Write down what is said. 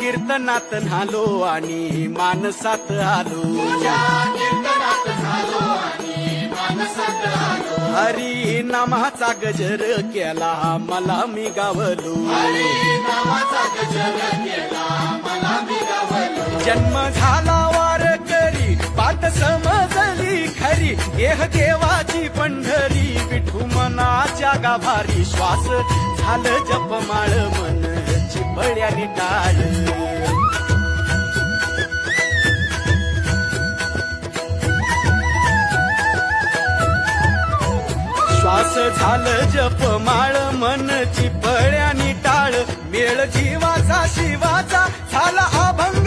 कीर्तनात न्हालो आणि मानसात आलो हरी नामाचा गजर केला मला मी गावलो जन्म झाला वार करी पाठ समजली खरी देह देवाची पंढरी विठू मनाच्या गाभारी श्वास झालं जपमाळ मन चिपळ्याने टाळ श्वास झालं जपमाळ मन चिपळ्याने टाळ मेळ जीवाचा शिवाचा झाला अभंग